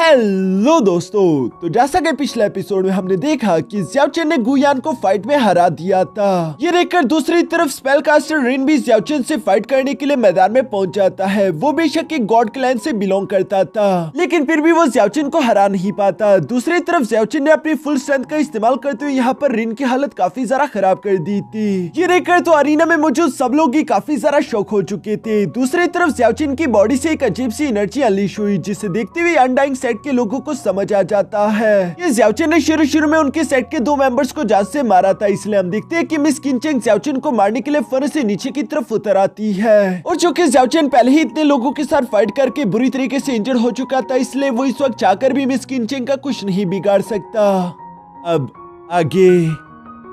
Hello दोस्तों, तो जैसा कि पिछले एपिसोड में हमने देखा कि ज़्याओ चेन ने गुयान को फाइट में हरा दिया था। ये देखकर दूसरी तरफ स्पेलकास्टर रिन भी ज़्याओ चेन से फाइट करने के लिए मैदान में पहुंच जाता है। वो बेशक एक गॉड क्लैन से बिलोंग करता था, लेकिन फिर भी वो ज़्याओ चेन को हरा नहीं पाता। दूसरी तरफ ज़्याओ चेन ने अपनी फुल स्ट्रेंथ का इस्तेमाल करते हुए यहाँ पर रिन की हालत काफी ज्यादा खराब कर दी थी। ये देखकर तो अरीना में मौजूद सब लोग ही काफी ज्यादा शॉक हो चुके थे। दूसरी तरफ ज़्याओ चेन की बॉडी से एक अजीब सी एनर्जी अनलीश हुई, जिसे देखते हुए अनडाइंग सेट के लोगों को समझ आ जाता है। ये ज़्याओ चेन ने शुरू में उनके सेट के 2 मेंबर्स को जान से मारा था, इसलिए हम देखते हैं कि मिस किनचेंग ज़्याओ चेन को मारने के लिए फर्श से नीचे की तरफ उतर आती है। और चूंकि ज़्याओ चेन पहले ही इतने लोगों के साथ फाइट करके बुरी तरीके से इंजर्ड हो चुका था, इसलिए वो इस वक्त चाहकर भी मिस किनचेंग का कुछ नहीं बिगाड़ सकता। अब आगे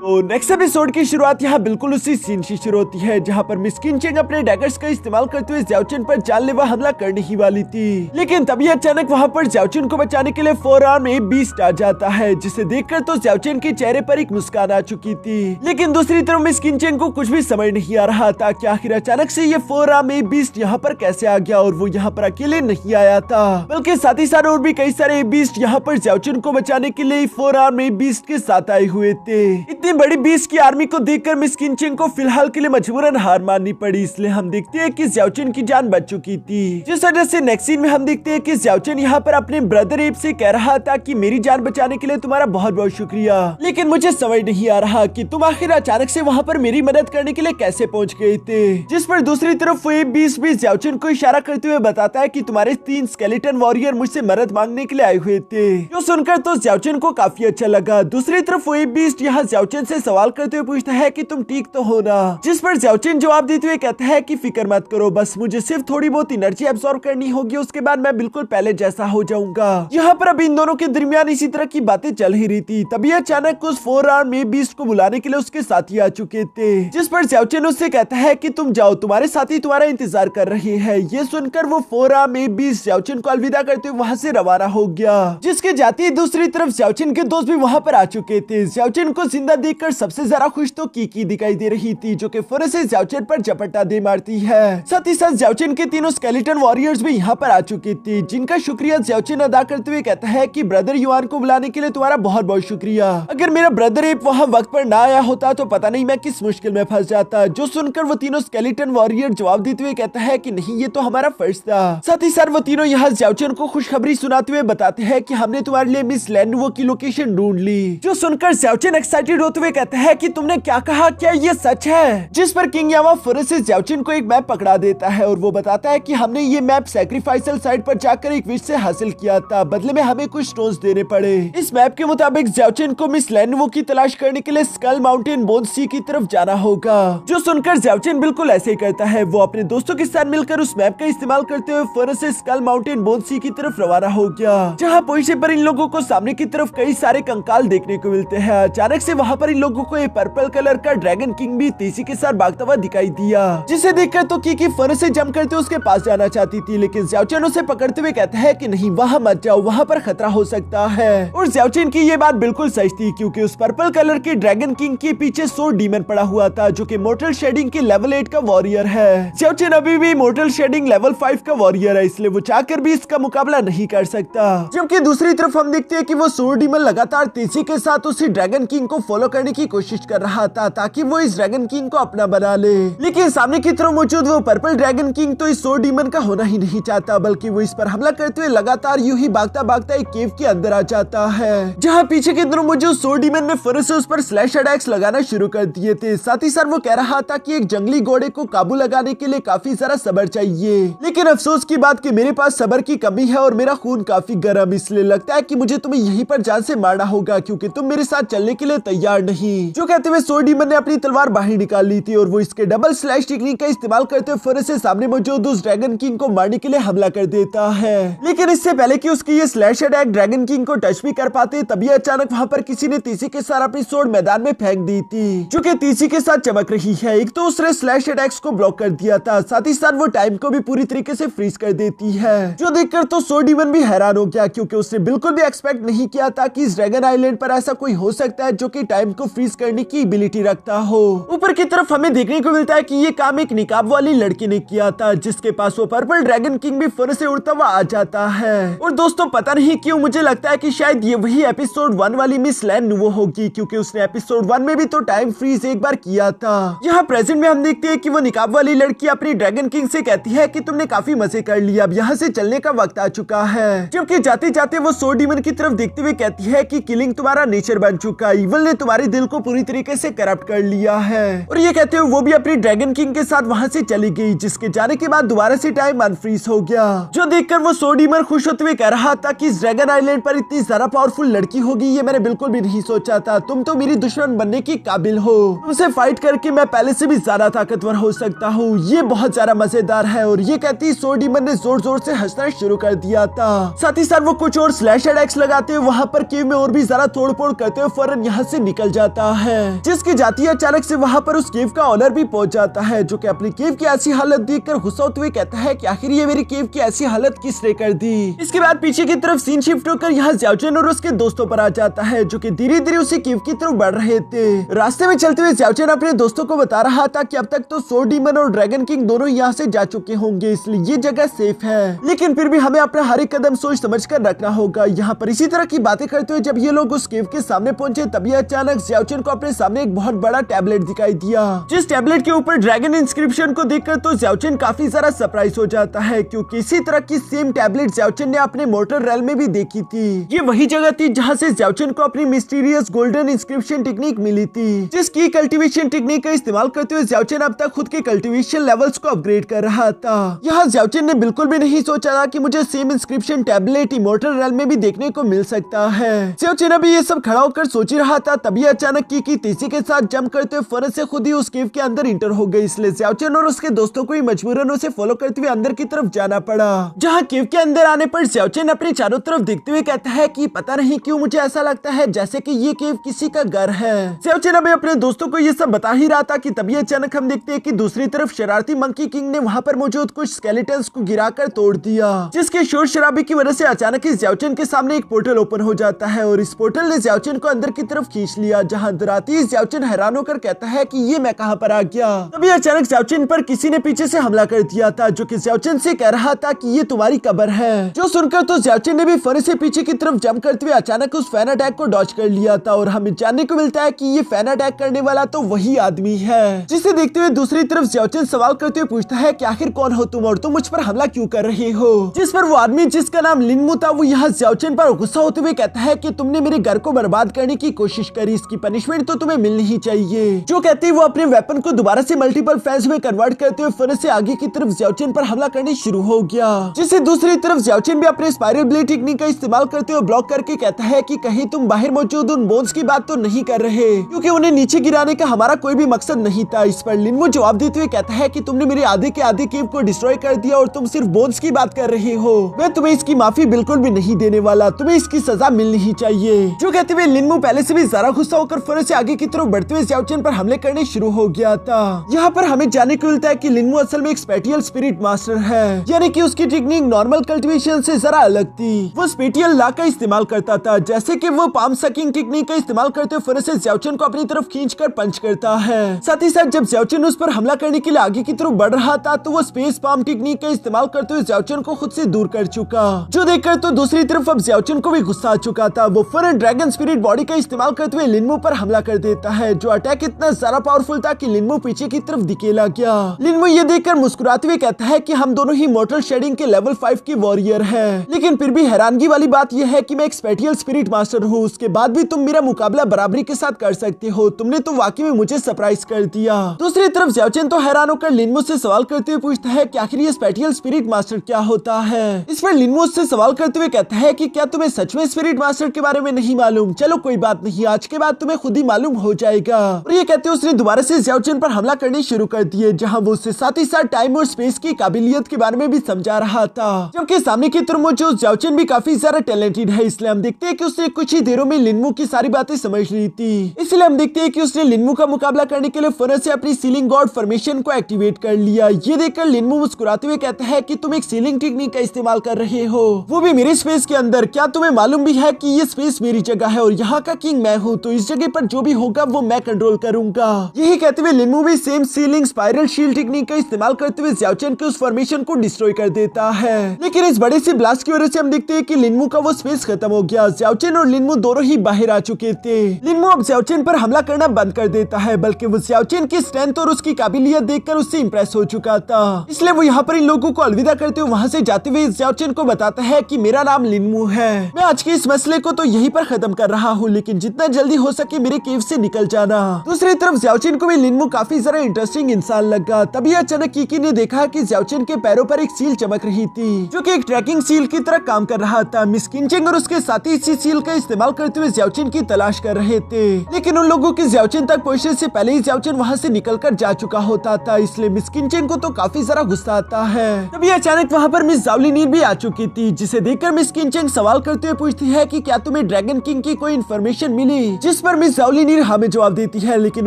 तो नेक्स्ट एपिसोड की शुरुआत यहाँ बिल्कुल उसी सीन से शुरू होती है, जहाँ पर मिस किनचेंग अपने डैगर्स का इस्तेमाल करते हुए ज़्याओ चेन पर जानलेवा हमला करने ही वाली थी, लेकिन तभी अचानक वहाँ पर ज़्याओ चेन को बचाने के लिए फोरआर्म में बीस्ट आ जाता है, जिसे देखकर तो ज़्याओ चेन के चेहरे पर एक मुस्कान आ चुकी थी। लेकिन दूसरी तरफ मिस किनचेंग को कुछ भी समझ नहीं आ रहा था कि आखिर अचानक से ये फोरआर्म में बीस्ट यहाँ पर कैसे आ गया, और वो यहाँ पर अकेले नहीं आया था, बल्कि साथ ही साथ और भी कई सारे बीस्ट यहाँ पर ज़्याओ चेन को बचाने के लिए फोरआर्म में बीस्ट के साथ आए हुए थे। इतनी बड़ी बीस्ट की आर्मी को देखकर मिस किनचेंग को फिलहाल के लिए मजबूरन हार माननी पड़ी, इसलिए हम देखते हैं कि ज़्याओ चेन की जान बच चुकी थी। जिस वजह से नेक्स्ट सीन में हम देखते हैं कि ज़्याओ चेन यहाँ पर अपने ब्रदर एब से कह रहा था कि मेरी जान बचाने के लिए तुम्हारा बहुत बहुत शुक्रिया, लेकिन मुझे समझ नहीं आ रहा कि तुम आखिर अचानक से वहाँ पर मेरी मदद करने के लिए कैसे पहुँच गए थे। जिस पर दूसरी तरफ वो एब बीस्ट भी ज़्याओ चेन को इशारा करते हुए बताता है कि तुम्हारे 3 स्केलेटन वॉरियर मुझसे मदद मांगने के लिए आए हुए थे। जो सुनकर तो ज़्याओ चेन को काफी अच्छा लगा। दूसरी तरफ वो एब बीस्ट यहाँ ज़्याओ चेन से सवाल करते हुए पूछता है कि तुम ठीक तो हो ना, जिस पर ज़्याओ चेन जवाब देते हुए कहता है कि फिक्र मत करो, बस मुझे सिर्फ थोड़ी बहुत एनर्जी एब्सॉर्ब करनी होगी, उसके बाद मैं बिल्कुल पहले जैसा हो जाऊंगा। यहाँ पर अभी इन दोनों के दरमियान इसी तरह की बातें चल ही रही थी, तभी अचानक उस फोरआर्म में बीस्ट को बुलाने के लिए उसके साथी आ चुके थे। जिस पर ज़्याओ चेन उससे कहता है कि तुम जाओ, तुम्हारे साथी तुम्हारा इंतजार कर रहे हैं। ये सुनकर वो फोरआर्म में बीस्ट ज़्याओ चेन को अलविदा करते हुए वहाँ से रवाना हो गया। जिसके जाते ही दूसरी तरफ ज़्याओ चेन के दोस्त भी वहाँ पर आ चुके थे। ज़्याओ चेन को जिंदा देखकर सबसे ज्यादा खुश तो की दिखाई दे रही थी, जो कि फौरन से ज़्याओ चेन पर झपट्टा दे मारती है। साथ ही साथ ज़्याओ चेन के तीनों स्केलेटन वॉरियर्स भी यहाँ पर आ चुकी थी, जिनका शुक्रिया ज़्याओ चेन अदा करते हुए कहता है कि ब्रदर युआन को बुलाने के लिए तुम्हारा बहुत बहुत शुक्रिया। अगर मेरा ब्रदर एब वहाँ वक्त पर ना आया होता तो पता नहीं मैं किस मुश्किल में फंस जाता। जो सुनकर वो तीनों स्केलेटन वॉरियर जवाब देते हुए कहता है कि नहीं, ये तो हमारा फर्ज था। साथ ही साथ वो तीनों यहाँ ज़्याओ चेन को खुशखबरी सुनाते हुए बताते हैं कि हमने तुम्हारे लिए मिस लैंडवो की लोकेशन ढूंढ ली। जो सुनकर ज़्याओ चेन एक्साइटेड होते हुए कहता है कि तुमने क्या कहा, क्या ये सच है? जिस पर किंग यामा फौरन से ज़्याओ चेन को एक मैप पकड़ा देता है, और वो बताता है कि हमने ये मैप सैक्रिफाइसल साइट पर जाकर एक विश से हासिल किया था, बदले में हमें कुछ स्टोन्स देने पड़े। इस मैप के मुताबिक ज़्याओ चेन को मिस लैंडवो की तलाश करने के लिए स्कल माउंटेन बोन सी की तरफ जाना होगा। जो सुनकर ज़्याओ चेन बिल्कुल ऐसे ही करता है। वो अपने दोस्तों के साथ मिलकर उस मैप का इस्तेमाल करते हुए फौरन से स्कल माउंटेन बोन सी की तरफ रवाना हो गया, जहाँ पहुंचे पर इन लोगों को सामने की तरफ कई सारे कंकाल देखने को मिलते हैं। अचानक से वहाँ पर इन लोगों को एक पर्पल कलर का ड्रैगन किंग भी तेजी के साथ भागता हुआ दिखाई दिया, जिसे देखकर तो की फौरन से जंप करते उसके पास जाना चाहती थी, लेकिन ज़्याओ चेन उसे पकड़ते हुए कहता है कि नहीं, वहाँ मत जाओ, वहाँ पर खतरा हो सकता है। और ज़्याओ चेन की ये बात बिल्कुल सच थी, क्योंकि उस पर्पल कलर के ड्रैगन किंग के पीछे सोर्ड डीमन पड़ा हुआ था, जो कि मोर्टल शेडिंग के लेवल 8 का वॉरियर है। ज़्याओ चेन अभी भी मोर्टल शेडिंग लेवल 5 का वॉरियर है, इसलिए वो चाहकर भी इसका मुकाबला नहीं कर सकता। जबकि दूसरी तरफ हम देखते हैं कि वो सोर्ड डीमन लगातार तेजी के साथ उसी ड्रैगन किंग को फॉलो करने की कोशिश कर रहा था, ताकि वो इस ड्रैगन किंग को अपना बना ले। लेकिन सामने की तरफ मौजूद वो पर्पल ड्रैगन किंग तो इस सोर्ड डीमन का होना ही नहीं चाहता, बल्कि वो इस पर हमला करते हुए लगातार यूं ही भागता भागता एक केव के अंदर आ जाता है, जहाँ पीछे की तरफ मौजूद सोर्ड डीमन ने फौरन से उस पर स्लैश अटैक्स लगाना शुरू कर दिए थे। साथ ही साथ वो कह रहा था कि एक जंगली घोड़े को काबू लगाने के लिए काफी सारा सब्र चाहिए, लेकिन अफसोस की बात कि मेरे पास सब्र की कमी है और मेरा खून काफी गर्म, इसलिए लगता है कि मुझे तुम्हें यहीं पर जान से मारना होगा, क्योंकि तुम मेरे साथ चलने के लिए तैयार नहीं। जो कहते हुए सोर्ड डीमन ने अपनी तलवार बाहर निकाल ली थी, और वो इसके डबल स्लैश टेक्निक का इस्तेमाल करते हुए फौरन से सामने मौजूद उस ड्रैगन किंग को मारने के लिए हमला कर देता है। लेकिन इससे पहले कि उसकी ये स्लैश अटैक ड्रैगन किंग को टच भी कर पाते, तभी अचानक वहाँ पर किसी ने तीसी के साथ अपनी सोर्ड मैदान में फेंक दी थी, जो कि तीसी के साथ चमक रही है। एक तो उसने स्लैश अटैक्स को ब्लॉक कर दिया था, साथ ही साथ वो टाइम को भी पूरी तरीके से फ्रीज कर देती है, जो देखकर तो सोर्ड डीमन भी हैरान हो गया, क्योंकि उसने बिल्कुल भी एक्सपेक्ट नहीं किया था कि इस ड्रैगन आइलैंड पर ऐसा कोई हो सकता है जो कि टाइम टाइम को फ्रीज करने की एबिलिटी रखता हो। ऊपर की तरफ हमें देखने को मिलता है कि ये काम एक निकाब वाली लड़की ने किया था, जिसके पास वो पर्पल ड्रैगन किंग भी फन से उड़ता हुआ आ जाता है। और दोस्तों पता नहीं क्यों मुझे लगता है कि शायद ये वही एपिसोड 1 वाली मिस लैन नुवो होगी, क्योंकि उसने एपिसोड 1 में भी तो टाइम फ्रीज एक बार किया था। यहाँ प्रेजेंट में हम देखते हैं कि वो निकाब वाली लड़की अपनी ड्रैगन किंग से कहती है कि तुमने काफी मजे कर लिया, अब यहाँ से चलने का वक्त आ चुका है। जबकि जाते जाते वो सोर्ड डीमन की तरफ देखते हुए कहती है कि किलिंग तुम्हारा नेचर बन चुका, इवल ने तुम्हारे दिल को पूरी तरीके से करप्ट कर लिया है। और ये कहते हुए वो भी अपनी ड्रैगन किंग के साथ वहाँ से चली गई, जिसके जाने के बाद दोबारा से टाइम अनफ्रीज हो गया। जो देखकर वो सोर्ड डीमन खुश होते हुए कह रहा था कि इस ड्रैगन आइलैंड पर इतनी ज्यादा पावरफुल लड़की होगी, ये मैंने बिल्कुल भी नहीं सोचा था। तुम तो मेरी दुश्मन बनने की काबिल हो, तुमसे फाइट करके मैं पहले से भी ज्यादा ताकतवर हो सकता हूँ। ये बहुत ज्यादा मजेदार है। और ये कहती सोर्ड डीमन ने जोर जोर से हंसना शुरू कर दिया था। साथ ही साथ वो कुछ और स्लैश अटैक्स लगाते हुए वहाँ पर केव में और भी ज्यादा तोड़ फोड़ करते हुए फौरन यहाँ से निकल जाता है। जिसकी जाती है अचानक से वहाँ पर उस केव का ऑनर भी पहुंच जाता है, जो कि अपनी केव की ऐसी हालत देखकर गुस्सा होते हुए कहता है कि आखिर ये मेरी केव की ऐसी हालत किसने कर दी। इसके बाद पीछे की तरफ सीन शिफ्ट होकर यहाँ ज़्याओचेन और उसके दोस्तों पर आ जाता है, जो कि धीरे धीरे उसी केव की तरफ बढ़ रहे थे। रास्ते में चलते हुए ज़्याओचेन अपने दोस्तों को बता रहा था कि अब तक तो सोर्ड डीमन और ड्रैगन किंग दोनों यहाँ से जा चुके होंगे, इसलिए ये जगह सेफ है। लेकिन फिर भी हमें अपना हर एक कदम सोच समझ कर रखना होगा। यहाँ पर इसी तरह की बातें करते हुए जब ये लोग उस केव के सामने पहुंचे, तभी अचानक ज़्याओचेन को अपने सामने एक बहुत बड़ा टैबलेट दिखाई दिया। जिस टैबलेट के ऊपर ड्रैगन इंस्क्रिप्शन को देखकर तो ज़्याओचेन काफी ज्यादा सरप्राइज हो जाता है, क्योंकि इसी तरह की सेम टैबलेट ज़्याओचेन ने अपने मोर्टल रेल में भी देखी थी। ये वही जगह थी जहाँ से ज़्याओचेन को अपनी मिस्टीरियस गोल्डन इंस्क्रिप्शन टेक्निक मिली थी, जिसकी कल्टीवेशन टेक्निक का इस्तेमाल करते हुए ज़्याओचेन अब तक खुद के कल्टीवेशन लेवल्स को अपग्रेड कर रहा था। यहाँ ज़्याओचेन ने बिल्कुल भी नहीं सोचा था कि मुझे same inscription tablet immortal rail में भी देखने को मिल सकता है। ज़्याओचेन अभी ये सब खड़ा होकर सोच रहा था, तभी अचानक की तेजी के साथ जंप करते हुए फौरन से खुद ही उस केव के अंदर इंटर हो गई। इसलिए ज़्याओचेन और उसके दोस्तों को ही मजबूरन उसे फॉलो करते हुए अंदर की तरफ जाना पड़ा। जहाँ केव के अंदर आने पर ज़्याओचेन अपने चारों तरफ देखते हुए कहता है कि पता नहीं क्यों मुझे ऐसा लगता है जैसे कि ये केव किसी का घर है। ज़्याओचेन अभी अपने दोस्तों को ये सब बता ही रहा था कि तभी अचानक हम देखते हैं कि दूसरी तरफ शरारती मंकी किंग ने वहाँ पर मौजूद कुछ स्केलेटन्स को गिराकर तोड़ दिया, जिसके शोर शराबे की वजह से अचानक ही ज़्याओचेन के सामने एक पोर्टल ओपन हो जाता है और इस पोर्टल ने ज़्याओचेन को अंदर की तरफ खींच लिया। जहाँ डराती ज़्याओचेन हैरान होकर कहता है कि ये मैं कहाँ पर आ गया। तभी अचानक ज़्याओचेन पर किसी ने पीछे से हमला कर दिया था, जो कि ज़्याओचेन से कह रहा था कि ये तुम्हारी कब्र है। जो सुनकर तो ज़्याओचेन ने भी फौरन से पीछे की तरफ जंप करते हुए अचानक उस फैन अटैक को डॉज कर लिया था और हमें जानने को मिलता है कि ये फैन अटैक करने वाला तो वही आदमी है। जिसे देखते हुए दूसरी तरफ ज़्याओचेन सवाल करते हुए पूछता है कि आखिर कौन हो तुम और तुम मुझ पर हमला क्यों कर रहे हो। जिस पर वो आदमी जिसका नाम लिनमू था वो यहाँ ज़्याओचेन पर गुस्सा होते हुए कहता है कि तुमने मेरे घर को बर्बाद करने की कोशिश करी, इसकी पनिशमेंट तो तुम्हें मिलनी ही चाहिए। जो कहते ही वो अपने वेपन को दोबारा से मल्टीपल फैंस में कन्वर्ट करते हुए फिर से आगे की तरफ ज़्याओचेन पर हमला करने शुरू हो गया। जिसे दूसरी तरफ ज़्याओचेन भी अपने स्पाइरल ब्लेड टेक्निक का इस्तेमाल करते हुए ब्लॉक करके कहता है कि कहीं तुम बाहर मौजूद उन बोन्स की बात तो नहीं कर रहे, क्योंकि उन्हें नीचे गिराने का हमारा कोई भी मकसद नहीं था। इस पर लिनमू जवाब देते हुए कहता है कि तुमने मेरे आधे के आधे केव को डिस्ट्रॉय कर दिया और तुम सिर्फ बोन्स की बात कर रहे हो। मैं तुम्हें इसकी माफी बिल्कुल भी नहीं देने वाला, तुम्हें इसकी सजा मिलनी ही चाहिए। जो कहते हुए लिनमू पहले से भी ज्यादा गुस्सा होकर फिर से आगे की तरफ बढ़ते हुए ज़्याओचेन पर हमले करने शुरू हो गया था। यहाँ पर हमें जानने को मिलता है कि लिनमू असल में एक स्पेटियल स्पिरिट मास्टर है, यानी कि उसकी टेक्निक नॉर्मल कल्टीवेशन से जरा अलग थी। वो स्पेटियल लॉ का इस्तेमाल करता था, जैसे कि वो पाम सकिंग टेक्निक का इस्तेमाल करते हुए फिर से ज़्याओचेन को अपनी तरफ खींचकर पंच करता है। साथ ही साथ जब ज़्याओचेन उस पर हमला करने के लिए आगे की तरफ बढ़ रहा था तो वो स्पेस पाम टेक्निक का इस्तेमाल करते हुए ज़्याओचेन को खुद से दूर कर चुका। जो देखकर तो दूसरी तरफ अब ज़्याओचेन को भी गुस्सा आ चुका था। वो फिर ड्रैगन स्पिरिट बॉडी का इस्तेमाल करते हुए लिनमू पर हमला कर देता है। जो अटैक इतना ज्यादा पावरफुल था कि लिनमू पीछे की तरफ धकेला गया। लिनमू ये देखकर मुस्कुराते हुए कहता है कि हम दोनों ही मोर्टल शेडिंग के लेवल 5 के वॉरियर हैं, लेकिन फिर भी हैरानगी वाली बात यह है कि मैं एक स्पेटियल स्पिरिट मास्टर हूँ, उसके बाद भी तुम मेरा मुकाबला बराबरी के साथ कर सकते हो। तुमने तो वाकई में मुझे सरप्राइज कर दिया। दूसरी तरफ ज़्याओचेन तो हैरान होकर लिनमू से सवाल करते हुए पूछता है कि आखिर ये स्पेटियल स्पिरिट मास्टर क्या होता है। इस पर लिनमू उससे सवाल करते हुए कहता है कि क्या तुम्हें सच में स्पिरिट मास्टर के बारे में नहीं मालूम? चलो कोई बात नहीं, आज के बाद तुम्हें खुद ही मालूम हो जाएगा। और ये कहते उसने दोबारा से ज़्याओचेन पर हमला करने शुरू कर दिए, जहां वो उससे साथ ही साथ टाइम और स्पेस की काबिलियत के बारे में भी समझा रहा था। जबकि सामने की तरफ मौजूद ज़्याओचेन भी काफी ज्यादा टैलेंटेड है, इसलिए हम देखते हैं कि उसने कुछ ही देरों में लिनमू की सारी बातें समझ ली थी। इसलिए हम देखते हैं कि उसने लिनमू का मुकाबला करने के लिए फौरन से अपनी सीलिंग गॉड फॉर्मेशन को एक्टिवेट कर लिया। ये देखकर लिनमू मुस्कुराते हुए कहता है कि तुम एक सीलिंग टेक्निक का इस्तेमाल कर रहे हो, वो भी मेरे स्पेस के अंदर। क्या तुम्हें मालूम भी है कि ये स्पेस मेरी जगह है और यहाँ का किंग मैं हूँ, तो इस जगह पर जो भी होगा वो मैं कंट्रोल करूंगा। यही कहते हुए लिनमू भी same ceiling spiral shield technique का इस्तेमाल करते हुए ज़्याओ चेन के उस फॉर्मेशन को डिस्ट्रॉय कर देता है। लेकिन इस बड़े से ब्लास्ट की वजह से हम देखते हैं कि लिनमू का वो स्पेस खत्म हो गया। ज़्याओ चेन और लिनमू दोनों ही बाहर आ चुके थे। लिनमू अब ज़्याओ चेन पर हमला करना बंद कर देता है, बल्कि वो ज़्याओ चेन की स्ट्रेंथ और उसकी काबिलियत देखकर उससे इंप्रेस हो चुका था। इसलिए वो यहाँ पर इन लोगों को अलविदा करते हुए वहाँ से जाते हुए ज़्याओ चेन को बताता है कि मेरा नाम लिनमू है। मैं आज के इस मसले को तो यहीं पर खत्म कर रहा हूँ, लेकिन जितना जल्दी हो सके मेरे केव से निकल जाना। दूसरी तरफ ज़्याओ चेन को भी लिनमू काफी ज्यादा इंटरेस्टिंग इंसान लगा। तभी अचानक कीकी ने देखा कि ज़्याओ चेन के पैरों पर एक सील चमक रही थी, जो कि एक ट्रैकिंग सील की तरह काम कर रहा था। मिस किनचेंग और उसके साथी इसी सील का इस्तेमाल करते हुए ज़्याओ चेन की तलाश कर रहे थे, लेकिन उन लोगों के ज़्याओ चेन तक पहुंचने से पहले ही ज़्याओ चेन वहाँ से निकलकर जा चुका होता था। इसलिए मिस किनचेंग को तो काफी ज्यादा गुस्सा आता है। तभी अचानक वहाँ पर मिस ज़ाओलिनीर भी आ चुकी थी, जिसे देखकर मिस किनचेंग सवाल करते हुए पूछती है कि क्या तुम्हें ड्रैगन किंग की कोई इन्फॉर्मेशन मिली, जिस पर मिस ज़ाओलिनीर हमें जवाब देती है, लेकिन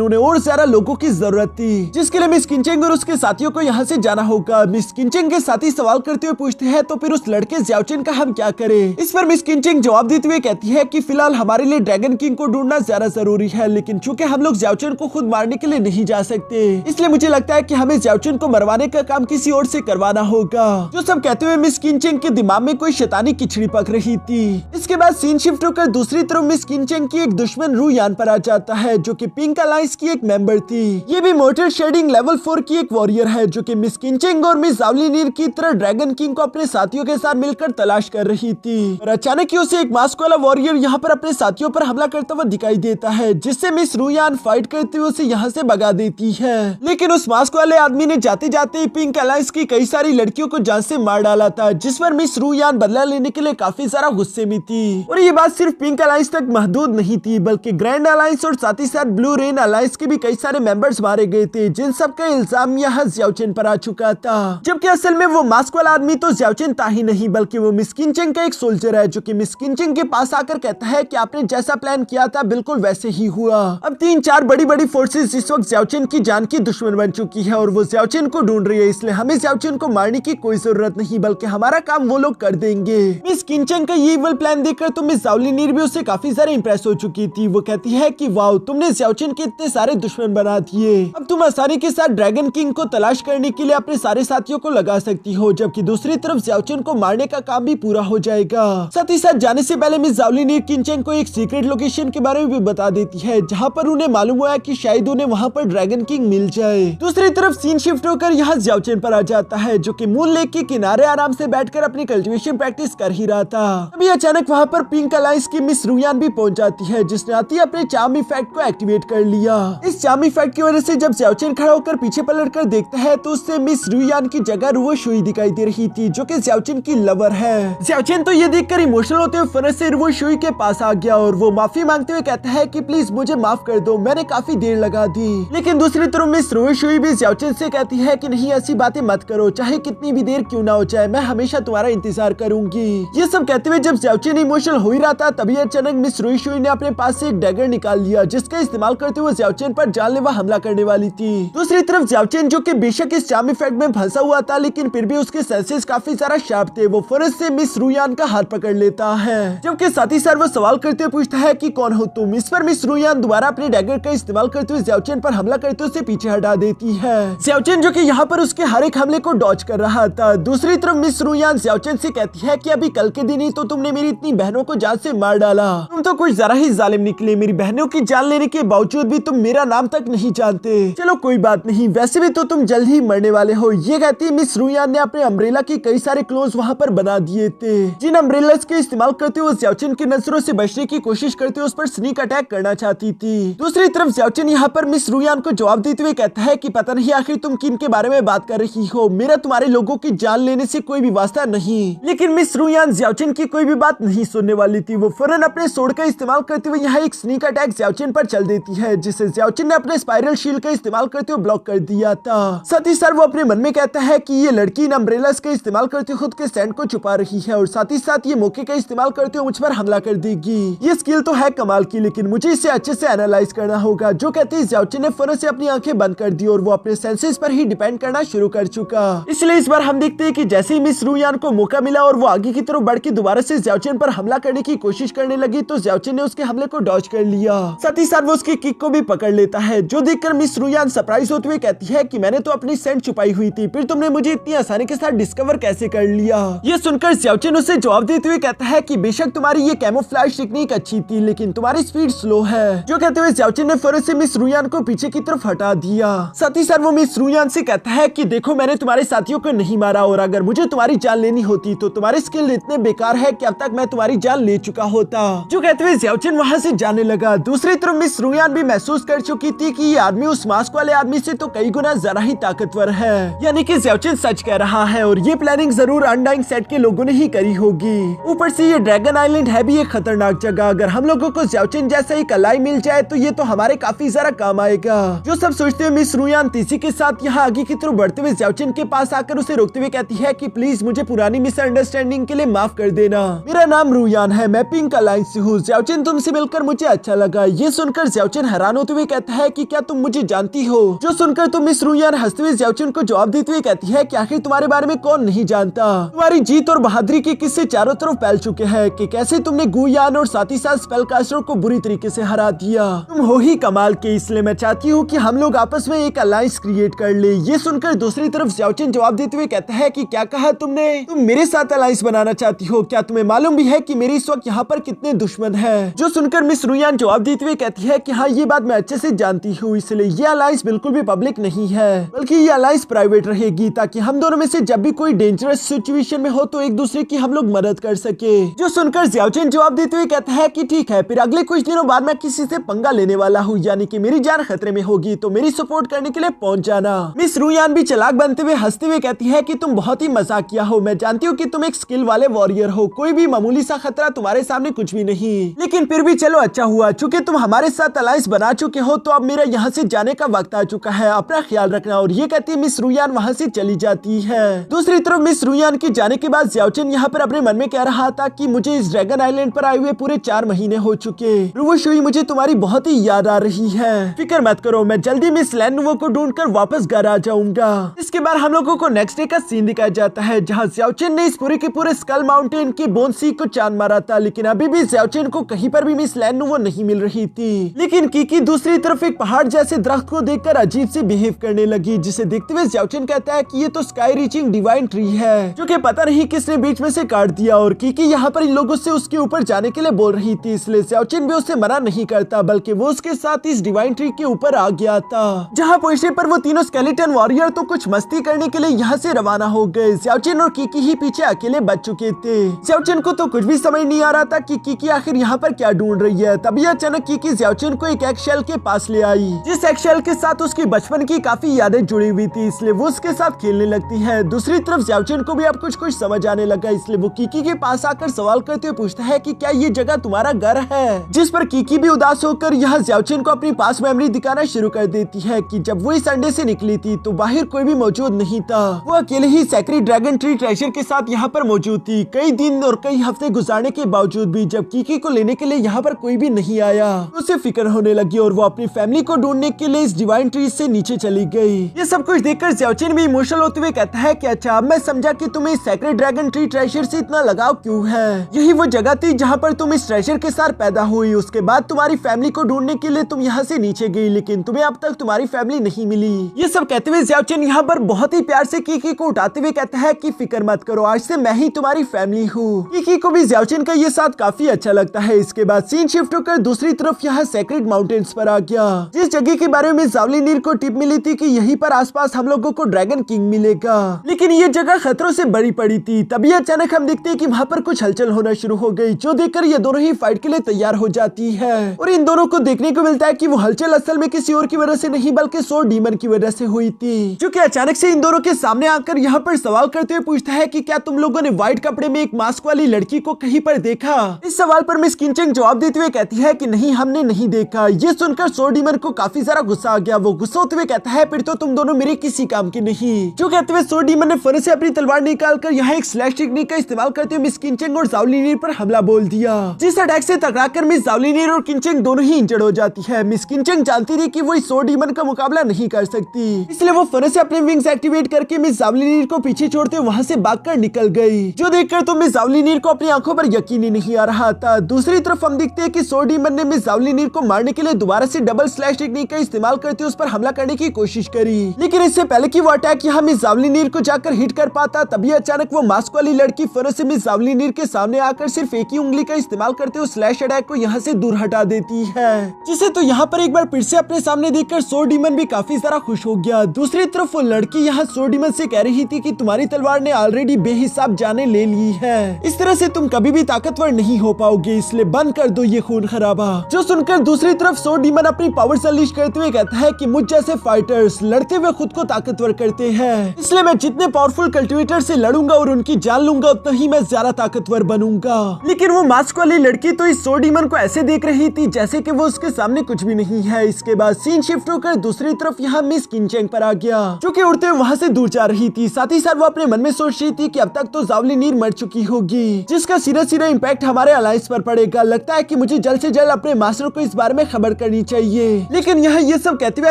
उन्हें और ज्यादा लोगों की जरूरत थी, जिसके लिए मिस किनचेंग और उसके साथियों को यहाँ से जाना होगा। मिस किनचेंग के साथी सवाल करते हुए पूछते हैं तो फिर उस लड़के ज़्याओ चेन का हम क्या करें। इस पर मिस किनचेंग जवाब देते हुए कहती है कि फिलहाल हमारे लिए ड्रैगन किंग को ढूंढना ज्यादा जरूरी है, लेकिन चूंकि हम लोग ज़्याओ चेन को खुद मारने के लिए नहीं जा सकते, इसलिए मुझे लगता है कि हमें ज़्याओ चेन को मरवाने का काम किसी और से करवाना होगा। जो सब कहते हुए मिस किनचेंग के दिमाग में कोई शैतानी खिचड़ी पक रही थी। इसके बाद सीन शिफ्ट होकर दूसरी तरफ मिस किनचेंग की एक दुश्मन रू यान पर आ जाता है, जो कि पिंक अलायंस की एक मेंबर थी। ये भी मोटर शेडिंग लेवल 4 की एक वॉरियर है, जो कि मिस किनचेंग और मिस ज़ाओलिनीर की तरह ड्रैगन किंग को अपने साथियों के साथ मिलकर तलाश कर रही थी। और अचानक ही उसे एक मास्क वाला वॉरियर यहाँ पर अपने साथियों पर हमला करता हुआ दिखाई देता है, जिससे मिस रू यान फाइट करते हुए उसे यहाँ से भगा देती है। लेकिन उस मास्क वाले आदमी ने जाते जाते ही पिंक अलायंस की कई सारी लड़कियों को जान से मार डाला था, जिस पर मिस रू यान बदला लेने के लिए काफी सारा गुस्से में थी। और ये बात सिर्फ पिंक अलायंस तक महदूद नहीं थी, बल्कि ग्रैंड अलायंस और साथ ही साथ ब्लू रेन अलायंस के भी कई सारे मेंबर्स मारे गए थे, जिन सब का इल्जाम यहाँ ज़्याओ चेन पर आ चुका था। जबकि असल में वो मास्क वाला आदमी तो ज़्याओ चेन था ही नहीं, बल्कि वो मिस किनचेंग का एक सोल्जर है, जो कि मिस किनचेंग के पास आकर कहता है कि आपने जैसा प्लान किया था बिल्कुल वैसे ही हुआ। अब 3-4 बड़ी बड़ी फोर्सेस इस वक्त ज़्याओ चेन की जान की दुश्मन बन चुकी है और वो ज़्याओ चेन को ढूंढ रही है, इसलिए हमें ज़्याओ चेन को मारने की कोई जरूरत नहीं, बल्कि हमारा काम वो लोग कर देंगे। मिस किनचेंग का ये इवल प्लान देखकर तो मिस ज़ाओलिनीर भी उससे काफी सारे इंप्रेस हो चुकी थी। वो कहती है कि वाओ, तुमने ज़्याओ चेन के इतने सारे दुश्मन बना दिए, अब तुम आसानी के साथ ड्रैगन किंग को तलाश करने के लिए अपने सारे साथियों को लगा सकती हो, जबकि दूसरी तरफ ज़्याओ चेन को मारने का काम भी पूरा हो जाएगा। साथ ही साथ जाने से पहले मिस ज़ाओलिनीर किनचेंग को एक सीक्रेट लोकेशन के बारे में भी बता देती है, जहाँ पर उन्हें मालूम हुआ कि शायद उन्हें वहाँ पर ड्रैगन किंग मिल जाए। दूसरी तरफ सीन शिफ्ट होकर यहाँ ज़्याओ चेन पर आ जाता है, जो कि मून लेक के किनारे आराम से बैठकर अपनी कल्टीवेशन प्रैक्टिस कर ही रहा था। अभी अचानक वहाँ पर पिंक अलायंस की मिस रू यान भी पहुंच जाती है, जिसने आती अपने चार्म इफेक्ट को एक्टिवेट कर लिया। इस चार्म इफेक्ट की वजह से जब ज़्याओ चेन खड़ा होकर पीछे पलट कर देखता है तो उससे मिस रू यान की जगह रुओ शुई दिखाई दे रही थी, जो कि ज़्याओ चेन की लवर है। ज़्याओ चेन तो ये देखकर इमोशनल होते हुए फरस से रुओ शुई के पास आ गया और वो माफी मांगते हुए कहता है कि प्लीज मुझे माफ कर दो, मैंने काफी देर लगा दी। लेकिन दूसरी तरफ मिस रुओ शुई भी ज़्याओ चेन से कहती है कि नहीं, ऐसी बातें मत करो, चाहे कितनी भी देर क्यों ना हो जाए, मैं हमेशा तुम्हारा इंतजार करूंगी। ये सब कहते हुए जब ज़्याओ चेन इमोशनल हो ही रहा था, तभी अचानक मिस रुओ शुई ने अपने पास से एक डैगर निकाल लिया, जिसका इस्तेमाल करते हुए ज़्याओ चेन पर जानलेवा हमला करने वाली थी। दूसरी तरफ ज़्याओ चेन, जो कि बेशक इस चार्म इफेक्ट में फंसा हुआ था, लेकिन फिर भी उसके सेंसेस काफी ज्यादा शार्प थे। वो फौरन से मिस रू यान का हाथ पकड़ लेता है, जबकि साथ ही साथ वो सवाल करते हुए पूछता है कि कौन हो तुम। इस पर मिस रू यान दोबारा अपने डैगर का इस्तेमाल करते हुए ज़्याओ चेन पर हमला करते हुए उसे पीछे हटा देती है। ज़्याओ चेन, जो कि यहाँ पर उसके हर एक हमले को डॉज कर रहा था। दूसरी तरफ मिस रू यान ज़्याओ चेन से कहती है कि अभी कल के दिन ही तो तुमने मेरी इतनी बहनों को जान से मार डाला, तुम तो कुछ जरा ही जालिम निकले, मेरी बहनों की जान लेने के बावजूद भी तुम मेरा नाम तक नहीं जानते। चलो कोई बात नहीं, वैसे भी तो तुम जल्द ही मरने वाले हो। ये कहती मिस रू यान ने अपने अम्ब्रेला के कई सारे क्लोज वहाँ पर बना दिए थे, जिन अम्ब्रेलास के इस्तेमाल करते हुए ज़्याओ चेन की नजरों से बचने की कोशिश करते हुए उस पर स्नीक अटैक करना चाहती थी। दूसरी तरफ ज़्याओ चेन यहाँ पर मिस रू यान को जवाब देते हुए कहता है कि पता नहीं आखिर तुम किन के बारे में बात कर रही हो, मेरा तुम्हारे लोगों की जान लेने से कोई भी वास्ता नहीं। लेकिन मिस रू यान ज़्याओ चेन की कोई भी बात नहीं सुनने वाली थी। वो फौरन अपने सोर्ड का इस्तेमाल करते हुए यहाँ एक स्नीक अटैक ज़्याओ चेन पर चल देती है, जिसे ज़्याओ चेन ने अपने स्पाइरल शील्ड का इस्तेमाल करते हुए ब्लॉक कर दिया था। साथ ही साथ वो अपने मन में कहता है कि ये लड़की इन अम्ब्रेलास का इस्तेमाल करते हुए खुद के स्टैंड को छुपा रही है और साथ ही साथ ये मौके का इस्तेमाल करते हुए मुझ पर हमला कर देगी। ये स्किल तो है कमाल की, लेकिन मुझे इसे अच्छे से एनालाइज करना होगा। जो कहते हैं ज़्याओ चेन ने फौरन से अपनी आंखें बंद कर दी और वो अपने सेंसेस पर ही डिपेंड करना शुरू कर चुका। इसलिए इस बार हम देखते हैं कि जैसे ही मिस रू यान को मौका मिला और वो आगे की तरफ बढ़ के दोबारा से ज़्याओ चेन पर हमला करने की कोशिश करने लगी, तो ज़्याओ चेन ने उसके हमले को डॉज कैच कर लिया। साथ ही साथ वो उसकी किक को भी पकड़ लेता है, जो देखकर मिस रुयान सरप्राइज होते हुए कहती है कि मैंने तो अपनी सेंट छुपाई हुई थी, फिर तुमने मुझे इतनी आसानी के साथ डिस्कवर कैसे कर लिया। ये सुनकर ज़्याओचेन उसे जवाब देते हुए कहता है कि बेशक तुम्हारी ये कैमोफ्लेज टेक्निक अच्छी थी, लेकिन तुम्हारी स्पीड स्लो है। जो कहते हुए ज़्याओचेन ने फौरन से मिस रुयान को पीछे की तरफ हटा दिया। साथ ही साथ वो मिस रुयान से कहता है कि देखो मैंने तुम्हारे साथियों को नहीं मारा, और अगर मुझे तुम्हारी जान लेनी होती तो तुम्हारे स्किल इतने बेकार है कि अब तक मैं तुम्हारी जान ले चुका होता। जो कहते हुए ज़्याओचेन वहाँ से जाने लगा। दूसरी तरफ मिस रुयान भी महसूस कर चुकी थी कि ये आदमी उस मास्क वाले आदमी से तो कई गुना ज्यादा ही ताकतवर है, यानी कि ज़्याओचेन सच कह रहा है और ये प्लानिंग जरूर अनडाइंग सेट के लोगों ने ही करी होगी। ऊपर से ये ड्रैगन आइलैंड है भी एक खतरनाक जगह, अगर हम लोगों को ज़्याओचेन जैसा एक अलाई मिल जाए तो ये तो हमारे काफी ज्यादा काम आएगा। जो सब सोचते हुए मिस रुयान तेजी के साथ यहाँ आगे की तरफ बढ़ते हुए ज़्याओचेन के पास आकर उसे रोकते हुए कहती है कि प्लीज मुझे पुरानी मिसअंडरस्टैंडिंग के लिए माफ कर देना। मेरा नाम रुयान है, मैं पिंक अलायंस से हूँ। ज़्याओचेन तुमसे मिलकर मुझे अच्छा लगा। ये सुनकर ज़्याओचेन हैरान होते हुए कहता है कि क्या तुम मुझे जानती हो? जो सुनकर तुम मिस रुयान हंसते हुए ज़्याओचेन को जवाब देते हुए कहती है कि आखिर तुम्हारे बारे में कौन नहीं जानता। तुम्हारी जीत और बहादुरी के किस्से चारों तरफ फैल चुके हैं कि कैसे तुमने गुयान और साथ ही साथ स्पेलकास्टर को बुरी तरीके से हरा दिया। तुम हो ही कमाल के, इसलिए मैं चाहती हूँ कि हम लोग आपस में एक अलायंस क्रिएट कर ले। ये सुनकर दूसरी तरफ ज़्याओचेन जवाब देते हुए कहता है कि क्या कहा तुमने? तुम मेरे साथ अलायंस बनाना चाहती हो? क्या तुम्हें मालूम भी है कि मेरी इस वक्त यहाँ पर कितने दुश्मन है? जो सुनकर मिस रुयान जवाब देते हुए कहती है कि हाँ ये बात मैं अच्छे से जानती हूँ, इसलिए ये अलायंस बिल्कुल भी पब्लिक नहीं है, बल्कि ये अलायंस प्राइवेट रहेगी, ताकि हम दोनों में से जब भी कोई डेंजरस सिचुएशन में हो तो एक दूसरे की हम लोग मदद कर सके। जो सुनकर ज़्याओचेन जवाब देते हुए कहता है कि ठीक है, फिर अगले कुछ दिनों बाद मैं किसी से पंगा लेने वाला हूँ, यानी कि मेरी जान खतरे में होगी, तो मेरी सपोर्ट करने के लिए पहुंच जाना। मिस रुयान भी चालाक बनते हुए हंसते हुए कहती है कि तुम बहुत ही मजाकिया हो, मैं जानती हूँ कि तुम एक स्किल वाले वॉरियर हो, कोई भी मामूली सा खतरा तुम्हारे सामने कुछ भी नहीं, लेकिन फिर भी चलो अच्छा हुआ, चूंकि तुम हमारे साथ अलायंस बना चुके हो तो अब मेरा यहाँ से जाने का वक्त आ चुका है, अपना ख्याल रखना। और ये कहती मिस रुयान वहाँ से चली जाती है। दूसरी तरफ मिस रुयान के जाने के बाद ज़्याओचेन यहाँ पर अपने मन में कह रहा था कि मुझे इस ड्रैगन आइलैंड पर आए हुए पूरे 4 महीने हो चुके। रुवोशुई, मुझे तुम्हारी बहुत ही याद आ रही है, फिक्र मत करो, मैं जल्दी मिस लैनवो को ढूंढकर वापस घर आ जाऊंगा। इसके बाद हम लोगों को नेक्स्ट डे का सीन दिखाया जाता है, जहाँ ज़्याओचेन ने इस पूरे के पूरे स्कल माउंटेन की बोन सी को चांद मारा था, लेकिन अभी भी ज़्याओचेन को कहीं पर भी मिस लैनवो नहीं मिल रही थी। लेकिन कीकी दूसरी तरफ एक पहाड़ जैसे दरख्त को देखकर अजीब से बिहेव करने लगी, जिसे देखते हुए ज़्याओचेन कहता है कि ये तो स्काई रीचिंग डिवाइन ट्री है, जो कि पता नहीं किसने बीच में से काट दिया। और कीकी यहाँ पर इन लोगों से उसके ऊपर जाने के लिए बोल रही थी, इसलिए ज़्याओचेन भी उसे मना नहीं करता, बल्कि वो उसके साथ इस डिवाइन ट्री के ऊपर आ गया था। जहाँ पहुंचने पर वो तीनों स्केलेटन वॉरियर तो कुछ मस्ती करने के लिए यहाँ से रवाना हो गए। ज़्याओचेन और कीकी ही पीछे अकेले बच चुके थे। ज़्याओचेन को तो कुछ भी समझ नहीं आ रहा था कि कीकी आखिर यहाँ पर क्या ढूंढ रही है। तभी अचानक कीकी ज़्याओचेन को एक एक्शेल के पास ले आई, जिस एक्शेल के साथ उसकी बचपन की काफी यादें जुड़ी हुई थी, इसलिए वो उसके साथ खेलने लगती है। दूसरी तरफ ज़्याओचेन को भी अब कुछ कुछ समझ आने लगा, इसलिए वो कीकी के पास आकर सवाल करते हुए पूछता है कि क्या ये जगह तुम्हारा घर है? जिस पर कीकी भी उदास होकर यहाँ ज़्याओचेन को अपनी पास मेमोरी दिखाना शुरू कर देती है कि जब वो इस अंडे से निकली थी तो बाहर कोई भी मौजूद नहीं था, वो अकेले ही सेक्रेड ड्रैगन ट्री ट्रेजर के साथ यहाँ पर मौजूद थी। कई दिन और कई हफ्ते गुजारने के बावजूद भी जब कीकी को लेने के लिए यहाँ पर कोई भी नहीं आया, तो उसे फिक्र होने लगी और वो अपनी फैमिली को ढूंढने के लिए इस डिवाइन ट्री से नीचे चली गई। ये सब कुछ देखकर ज़्याओचेन भी इमोशनल होते हुए कहता है कि अच्छा, अब मैं समझा कि तुम्हें सेक्रेड ड्रैगन ट्री ट्रेजर से इतना लगाव क्यों है। यही वो जगह थी जहाँ पर तुम इस ट्रेजर के साथ पैदा हुई। उसके बाद तुम्हारी फैमिली को ढूंढने के लिए तुम यहाँ से नीचे गई, लेकिन तुम्हें अब तक तुम्हारी फैमिली नहीं मिली। ये सब कहते हुए ज़्याओचेन यहाँ पर बहुत ही प्यार से कीकी को उठाते हुए कहता है कि फिक्र मत करो, आज से मैं ही तुम्हारी फैमिली हूँ। कीकी को भी ज़्याओचेन का ये साथ काफी अच्छा लगता है। इसके बाद सीन शिफ्ट होकर दूसरी तरफ यहाँ सेक्रेड माउंटेन्स पर आ गया, जिस जगह के बारे में ज़ावलिनीर को टिप मिली थी कि यहीं पर आसपास हम लोगों को ड्रैगन किंग मिलेगा, लेकिन ये जगह खतरों से भरी पड़ी थी। तभी अचानक हम देखते हैं कि वहाँ पर कुछ हलचल होना शुरू हो गई, जो देखकर ये दोनों ही फाइट के लिए तैयार हो जाती है। और इन दोनों को देखने को मिलता है कि वो हलचल असल में किसी और की वजह से नहीं, बल्कि सोर डीमन की वजह से हुई थी, जो कि अचानक से इन दोनों के सामने आकर यहाँ पर सवाल करते हुए पूछता है कि क्या तुम लोगों ने व्हाइट कपड़े में एक मास्क वाली लड़की को कहीं पर देखा? इस सवाल पर मिस किंचेंग जवाब देते हुए कहती है कि नहीं, हमने नहीं देखा। ये सुनकर सोर डीमन को काफी ज्यादा गुस्सा आ गया। वो गुस्सा होते हुए कहता है फिर तो तुम दोनों मेरे किसी काम के नहीं। जो कहते हुए सोर डीमन ने फौरन से अपनी तलवार निकालकर यहाँ एक स्लैश टेक्निक का इस्तेमाल करते हुए मिस किंचेंग और ज़ावलिनीर पर हमला बोल दिया, जिस अटैक से टकराकर मिस ज़ावलिनीर और किंचेंग दोनों ही इंजर्ड हो जाती है। मिस किंचेंग जानती थी कि वो इस सोर डीमन का मुकाबला नहीं कर सकती, इसलिए वो फौरन से अपने विंग्स एक्टिवेट करके मिस ज़ावलिनीर को पीछे छोड़ते वहाँ से भागकर निकल गई। जो देखकर तो मिस ज़ावलिनीर को अपनी आंखों पर यकीन ही नहीं आ रहा था। दूसरी तरफ हम देखते हैं कि सोर्ड डीमन ने मिस ज़ावलिनीर को मारने के लिए दोबारा से डबल स्लैश टेक्निक का इस्तेमाल करते उस पर हमला करने की कोशिश करी, लेकिन इससे पहले कि वो अटैक यहाँ मिस ज़ावलिनीर को जाकर हिट कर पाता, तभी अचानक वो मास्क वाली लड़की फिर से मिस ज़ावलिनीर के सामने आकर सिर्फ एक ही उंगली का इस्तेमाल करते हुए स्लैश अटैक को यहाँ से दूर हटा देती है, जिसे तो यहाँ पर एक बार फिर से अपने सामने देखकर सोर्ड डीमन भी काफी ज्यादा खुश हो गया। दूसरी तरफ वो लड़की यहाँ सोर्ड डीमन से कह रही थी कि तुम्हारी तलवार ने ऑलरेडी बेहिसाब जाने ले ली है, इस तरह से तुम कभी भी ताकतवर नहीं हो पाओगे, इसलिए बंद कर दो ये खून खराबा। जो सुनकर दूसरी तरफ सोर्ड डीमन अपनी पावर्स अनलीश करते हुए कहता है कि मुझ जैसे फाइटर्स लड़ते हुए खुद को ताकतवर करते हैं, इसलिए मैं जितने पावरफुल कल्टिवेटर से लड़ूंगा और उनकी जान लूंगा उतना ही मैं ज्यादा ताकतवर बनूंगा। लेकिन वो मास्क वाली लड़की तो इस सोर्ड डीमन को ऐसे देख रही थी जैसे कि वो उसके सामने कुछ भी नहीं है। इसके बाद सीन शिफ्ट होकर दूसरी तरफ यहाँ मिस किनचेंग पर आ गया, जो कि उड़ते हुए वहाँ से दूर जा रही थी। साथ ही साथ वो अपने मन में सोच रही थी कि अब तक तो ज़ावलिनीर मर चुकी होगी, जिसका सीधा सीधा इम्पैक्ट हमारे अलायंस पर पड़ेगा। लगता है कि मुझे जल्द से जल्द अपने मास्टर को इस बारे में खबर करनी चाहिए। लेकिन यहाँ ये सब कहते हुए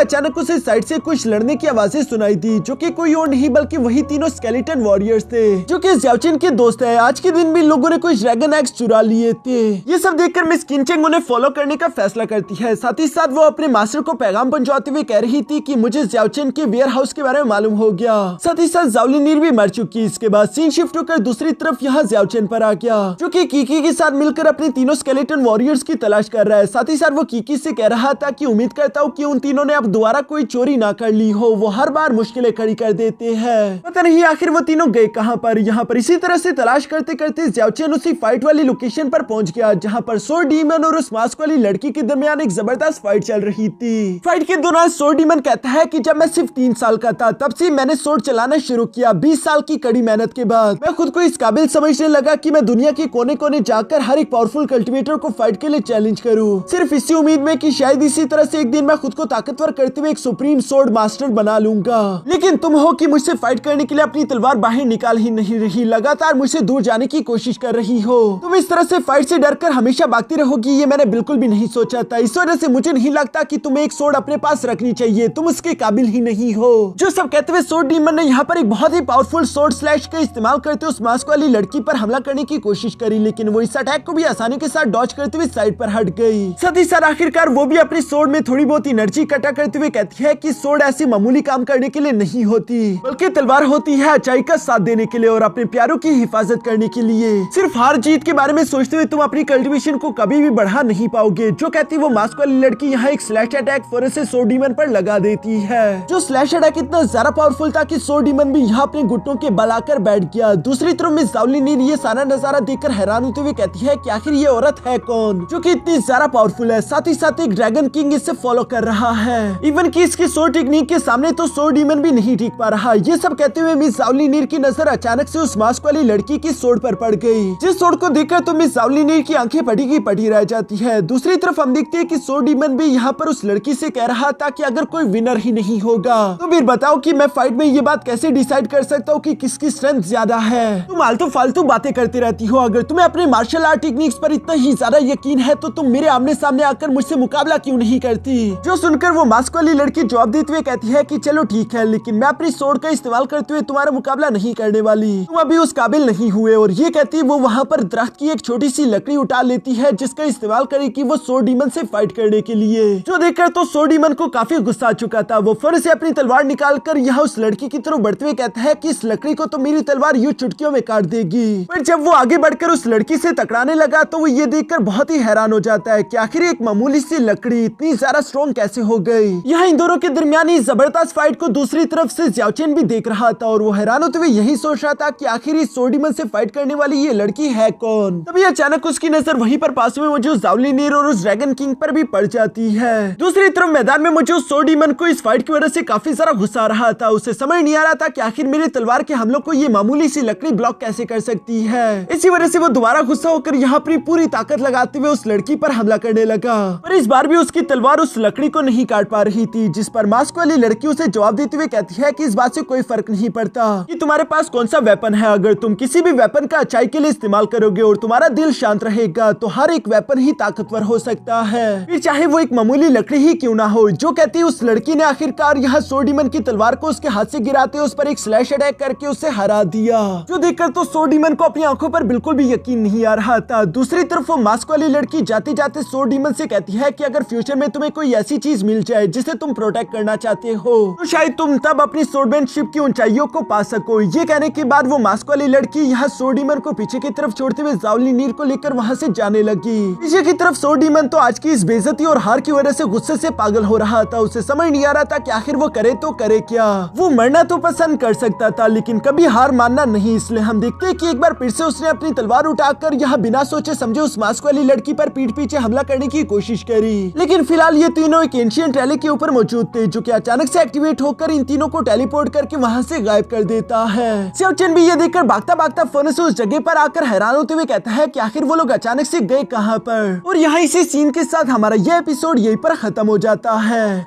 अचानक उसे साइड से कुछ लड़ने की आवाजें सुनाई दी, जो कि कोई और नहीं बल्कि वही तीनों स्केलेटन वॉरियर्स थे, जो कि ज़्याओचिन के दोस्त है। आज के दिन भी लोगों ने कुछ ड्रैगन एग्स चुरा लिए थे। ये सब देखकर मिस किनचेंग उन्हें फॉलो करने का फैसला करती है। साथ ही साथ वो अपने मास्टर को पैगाम पहुंचाते हुए कह रही थी कि मुझे ज़्याओचिन के वेयर हाउस के बारे में मालूम हो गया, साथ ही साथ ज़ावलिनीर भी मर चुकी। इसके बाद सीन शिफ्ट होकर दूसरी तरफ यहाँ ज़्याओचिन पर आ गया, जो कि कीकी के साथ मिलकर अपने तीनों स्केलेटन वॉरियर्स की तलाश कर रहा है। साथ ही साथ वो कीकी से कह रहा था कि उम्मीद करता हूँ कि उन तीनों ने अब दोबारा कोई चोरी ना कर ली हो, वो हर बार मुश्किलें खड़ी कर देते हैं। पता नहीं आखिर वो तीनों गए कहाँ पर। यहाँ पर इसी तरह से तलाश करते करते ज़्याओचिन उसी फाइट वाली लोकेशन पर पहुंच गया, जहाँ पर सोर्ड डीमन और उस मास्क वाली लड़की के दरमियान एक जबरदस्त फाइट चल रही थी। फाइट के दौरान सोर्ड डीमन कहता है कि जब मैं सिर्फ 3 साल का था तब से मैंने सोर्ड चलाना शुरू किया। 20 साल की कड़ी मेहनत के बाद मैं खुद को इस काबिल समझने लगा कि मैं दुनिया के कोने कोने जाकर हर एक पावरफुल कल्टिवेटर को फाइट के लिए चैलेंज करूं, सिर्फ इसी उम्मीद में कि शायद इसी तरह से एक दिन मैं खुद को ताकतवर करते हुए एक सुप्रीम सोर्ड मास्टर बना लूंगा। लेकिन तुम हो कि मुझसे फाइट करने के लिए अपनी तलवार बाहर निकाल ही नहीं रही, लगातार मुझसे दूर जाने की कोशिश कर रही हो। तुम इस तरह से फाइट से डरकर हमेशा भागती रहोगी, ये मैंने बिल्कुल भी नहीं सोचा था। इस वजह से मुझे नहीं लगता कि तुम्हें एक सोर्ड अपने पास रखनी चाहिए, तुम उसके काबिल ही नहीं हो। जो सब कहते हुए सोर्ड डीमन ने यहाँ पर एक बहुत ही पावरफुल सोर्ड स्लैश का इस्तेमाल करते उस मास्क वाली लड़की पर हमला करने की कोशिश करी, लेकिन वो इस अटैक को भी आसानी के साथ डॉज करते हुए साइड पर हट गई। साथ ही साथ आखिरकार वो भी अपनी सोर्ड में थोड़ी बहुत एनर्जी इकट्ठा करते हुए कहती है कि सोर्ड ऐसी मामूली काम करने के लिए नहीं होती, बल्कि तलवार होती है अच्छाई का साथ देने के लिए और अपने प्यारों की हिफाजत करने के लिए। सिर्फ हार जीत के बारे में सोचते हुए तुम अपनी कल्टिवेशन को कभी भी बढ़ा नहीं पाओगे। जो कहती वो मास्क वाली लड़की यहाँ एक स्लैश अटैक फौरन से सोर्ड डीमन पर लगा देती है। जो स्लैश अटैक इतना ज्यादा पावरफुल था कि सोर्ड डीमन भी यहाँ अपने घुटनों के बल आकर बैठ गया। दूसरी तरफ मिस ज़ावलिनीर ये सारा नजारा देखकर हैरान होते हुए कहती है कि आखिर ये औरत है कौन, जो कि इतनी ज्यादा पावरफुल है। साथ ही साथ एक ड्रैगन किंग इसे फॉलो कर रहा है, इवन कि इसकी सोर्ड टेक्निक के सामने तो सोर्ड डीमन भी नहीं टिक पा रहा। ये सब कहते हुए मिस ज़ावलिनीर की नजर अचानक से उस मास्क वाली लड़की की सोर्ड पर पड़ गई, जिस सोर्ड को देखकर तो मिस ज़ावलिनीर की आंखें पटी की पटी रह जाती है। दूसरी तरफ हम देखते हैं कि सोर्ड डीमन भी यहाँ पर उस लड़की से कह रहा था कि अगर कोई विनर ही नहीं होगा तो फिर बताओ कि मैं फाइट में ये बात कैसे डिसाइड कर सकता हूँ कि किसकी स्ट्रेंथ ज्यादा है। तुम आलतू फालतू बातें करती रहती हो, अगर तुम्हें अपने मार्शल आर्ट टेक्निक्स पर इतना ही ज्यादा यकीन है तो तुम मेरे आमने सामने आकर मुझसे मुकाबला क्यों नहीं करती। जो सुनकर वो मास्क वाली लड़की जवाब देते हुए कहती है कि चलो ठीक है, लेकिन मैं अपनी सोर्ड का इस्तेमाल करते हुए तुम्हारा मुकाबला नहीं करने वाली, तुम अभी उस काबिल नहीं हुए। और ये कहती वो वहाँ पर दरख्त की एक छोटी सी लकड़ी उठा लेती है, जिसका इस्तेमाल करेगी वो सोर्ड डीमन से फाइट करने के लिए। जो देखकर तो सोर्ड डीमन को काफी गुस्सा आ चुका था। वो फौरन से अपनी तलवार निकालकर यहाँ उस लड़की की तरफ बढ़ते हुए कहता है कि इस लकड़ी को तो मेरी तलवार यूं चुटकियों में काट देगी। पर जब वो आगे बढ़कर उस लड़की से टकराने लगा तो वो ये देखकर बहुत ही हैरान हो जाता है कि आखिर एक मामूली सी लकड़ी इतनी ज्यादा स्ट्रॉन्ग कैसे हो गई। यहाँ इन दोनों के दरमियान इस जबरदस्त फाइट को दूसरी तरफ से ज़्याओचिन भी देख रहा था और वो हैरान होते हुए यही सोच रहा था कि आखिर इस सोर्ड डीमन से फाइट करने वाली ये लड़की है कौन। तभी अचानक उसकी नजर वहीं पर पास में मौजूद ज़ावलिनीर और उस ड्रैगन किंग पर भी पड़ जाती है। दूसरी तरफ मैदान में मौजूद सोर्ड डीमन को इस फाइट की वजह से काफी ज्यादा गुस्सा आ रहा था। उसे समझ नहीं आ रहा था कि आखिर मेरे तलवार के हमलों को ये मामूली सी लकड़ी ब्लॉक कैसे कर सकती है। इसी वजह से वो दोबारा गुस्सा होकर यहाँ अपनी पूरी ताकत लगाते हुए उस लड़की पर हमला करने लगा, पर इस बार भी उसकी तलवार उस लकड़ी को नहीं काट पा रही थी। जिस पर मास्क वाली लड़की उसे जवाब देते हुए कहती है कि इस बात से कोई फर्क नहीं पड़ता कि तुम्हारे पास कौन सा वेपन है, अगर तुम किसी भी वेपन का अच्छाई के लिए इस्तेमाल करोगे और तुम्हारा दिल शांत रहेगा तो हर एक वेपन ही ताकतवर हो सकता है, फिर चाहे वो एक मामूली लकड़ी ही क्यों ना हो। जो कहती है उस लड़की ने आखिरकार यहाँ सोर्ड डीमन की तलवार को उसके हाथ से गिराते उस पर एक स्लैश अटैक करके उसे हरा दिया। जो देखकर तो सोर्ड डीमन को अपनी आंखों पर बिल्कुल भी यकीन नहीं आ रहा था। दूसरी तरफ वो मास्क वाली लड़की जाते जाते सोर्ड डीमन से कहती है कि अगर फ्यूचर में तुम्हें कोई ऐसी चीज मिल जाए जिसे तुम प्रोटेक्ट करना चाहते हो तो शायद तुम तब अपनी सोर्डमैनशिप की ऊंचाइयों को पा सको। ये कहने के बाद वो मास्क वाली लड़की यहाँ सोर्ड डीमन को पीछे की तरफ छोड़ते हुए जावलिनीर को लेकर वहाँ से जाने लगी। पीछे की तरफ सोर्ड डीमन तो आज की इस बेइज्जती और हार की वजह से गुस्से से पागल हो रहा था। उसे समझ नहीं आ रहा था कि आखिर वो करे तो करे क्या। वो मरना तो पसंद कर सकता था लेकिन कभी हार मानना नहीं। इसलिए हम देखते हैं कि एक बार फिर से उसने अपनी तलवार उठाकर यहाँ बिना सोचे समझे उस मास्क वाली लड़की पर पीठ पीछे हमला करने की कोशिश करी। लेकिन फिलहाल ये तीनों एक एंशिएंट रैली के ऊपर मौजूद थे जो कि अचानक से एक्टिवेट होकर इन तीनों को टेलीपोर्ट करके वहाँ से गायब कर देता है। xiao chen भी ये देखकर भागता भागता फोन से उस जगह पर आकर हैरान होते हुए कहता है कि आखिर वो लोग अचानक से गए कहाँ पर। और यहाँ इसी सीन के साथ हमारा यह एपिसोड यहीं पर खत्म हो जाता है।